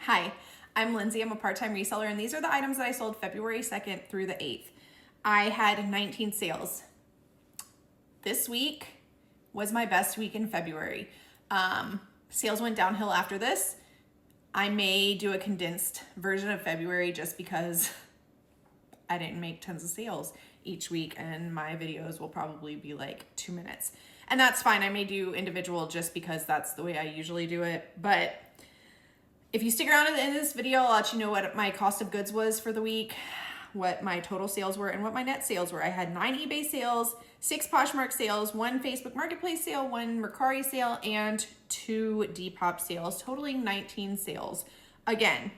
Hi, I'm Lindsay. I'm a part-time reseller, and these are the items that I sold February 2nd through the 8th. I had 19 sales. This week was my best week in February. Sales went downhill after this. I may do a condensed version of February just because I didn't make tons of sales each week, and my videos will probably be like 2 minutes. And that's fine. I may do individual just because that's the way I usually do it. But if you stick around to the end of this video, I'll let you know what my cost of goods was for the week, what my total sales were, and what my net sales were. I had 9 eBay sales, 6 Poshmark sales, 1 Facebook Marketplace sale, 1 Mercari sale, and 2 Depop sales, totaling 19 sales. Again,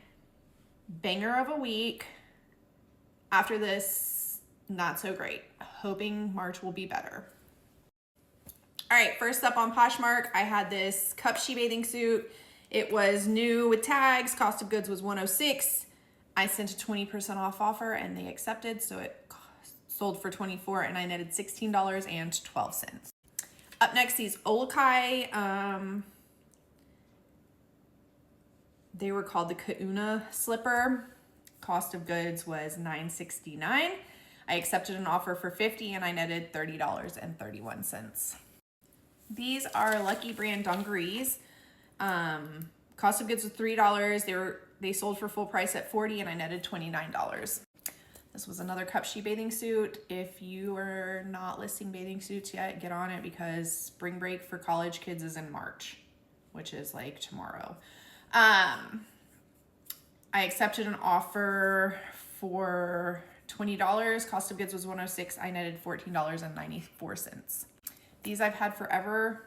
banger of a week. After this, not so great. Hoping March will be better. All right, first up on Poshmark, I had this cup she bathing suit. It was new with tags. Cost of goods was $106. I sent a 20% off offer and they accepted, so it sold for $24 and I netted $16.12. Up next, these Olokai, they were called the Kauna slipper. Cost of goods was $9.69. I accepted an offer for $50 and I netted $30.31. These are Lucky brand dungarees. Cost of goods was $3. They sold for full price at $40 and I netted $29. This was another cup she bathing suit. If you are not listing bathing suits yet, get on it because spring break for college kids is in March, which is like tomorrow. I accepted an offer for $20. Cost of goods was $106. I netted $14.94. These I've had forever.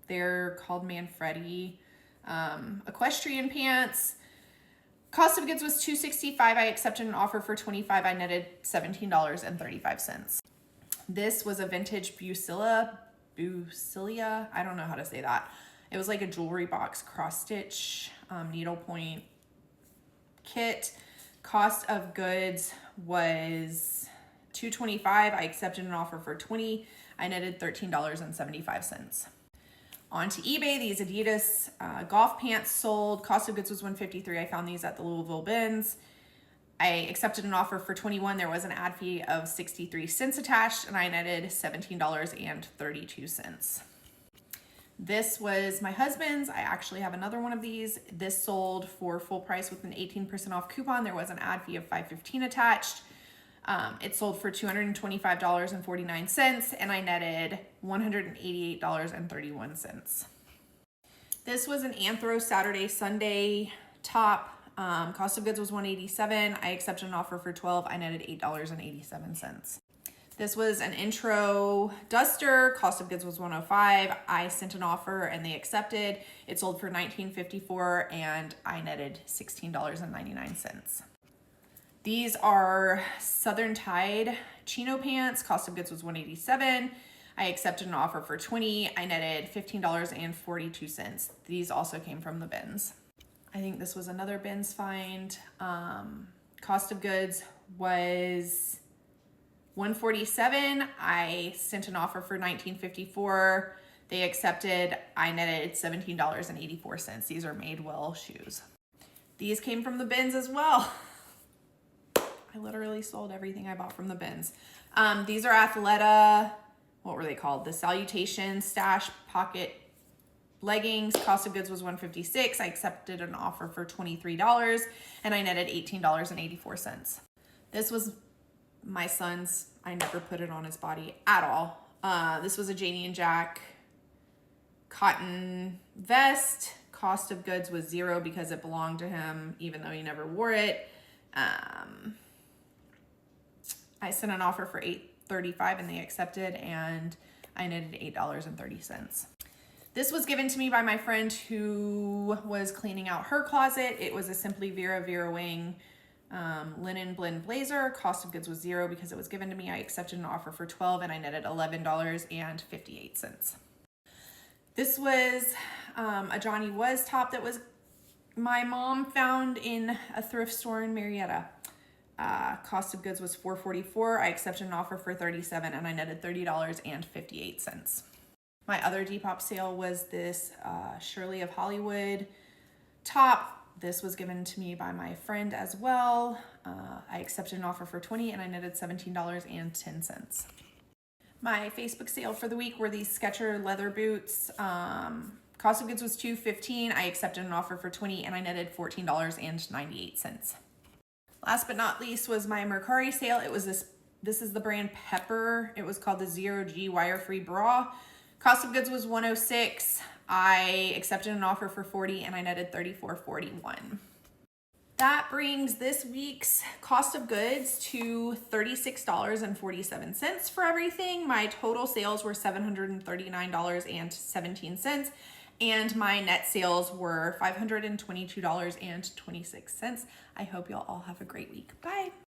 They're called Manfredi equestrian pants. Cost of goods was $265. I accepted an offer for $25. I netted $17.35. This was a vintage Bucilia. I don't know how to say that. It was like a jewelry box cross stitch needlepoint kit. Cost of goods was $225. I accepted an offer for $20. I netted $13.75. Onto eBay, these Adidas golf pants sold. Cost of goods was $153. I found these at the Louisville bins. I accepted an offer for $21. There was an ad fee of 63 cents attached, and I netted $17.32. This was my husband's. I actually have another one of these. This sold for full price with an 18% off coupon. There was an ad fee of $5.15 attached. It sold for $225.49 and I netted $188.31. This was an Anthro Saturday Sunday top. Cost of goods was $187. I accepted an offer for $12. I netted $8.87. This was an Intro duster. Cost of goods was $105. I sent an offer and they accepted. It sold for $19.54 and I netted $16.99. These are Southern Tide chino pants. Cost of goods was $187. I accepted an offer for $20. I netted $15.42. These also came from the bins. I think this was another bins find. Cost of goods was $147. I sent an offer for $19.54. They accepted. I netted $17.84. These are Madewell shoes. These came from the bins as well. I literally sold everything I bought from the bins. These are Athleta, what were they called? The Salutation Stash Pocket leggings. Cost of goods was $156. I accepted an offer for $23 and I netted $18.84. This was my son's. I never put it on his body at all. This was a Janie and Jack cotton vest. Cost of goods was $0 because it belonged to him, even though he never wore it. I sent an offer for $8.35 and they accepted and I netted $8.30. This was given to me by my friend who was cleaning out her closet. It was a Simply Vera Wing linen blend blazer. Cost of goods was $0 because it was given to me. I accepted an offer for $12 and I netted $11.58. This was a Johnny Was top that was my mom found in a thrift store in Marietta. Cost of goods was $4.44. I accepted an offer for $37 and I netted $30.58. My other Depop sale was this Shirley of Hollywood top. This was given to me by my friend as well. I accepted an offer for $20 and I netted $17.10. My Facebook sale for the week were these Skechers leather boots. Cost of goods was $2.15. I accepted an offer for $20 and I netted $14.98. Last but not least was my Mercari sale. It was this is the brand Pepper. It was called the 0G wire-free bra. Cost of goods was $106. I accepted an offer for $40 and I netted $34.41. That brings this week's cost of goods to $36.47 for everything. My total sales were $739.17 and my net sales were $522.26. I hope y'all all have a great week. Bye.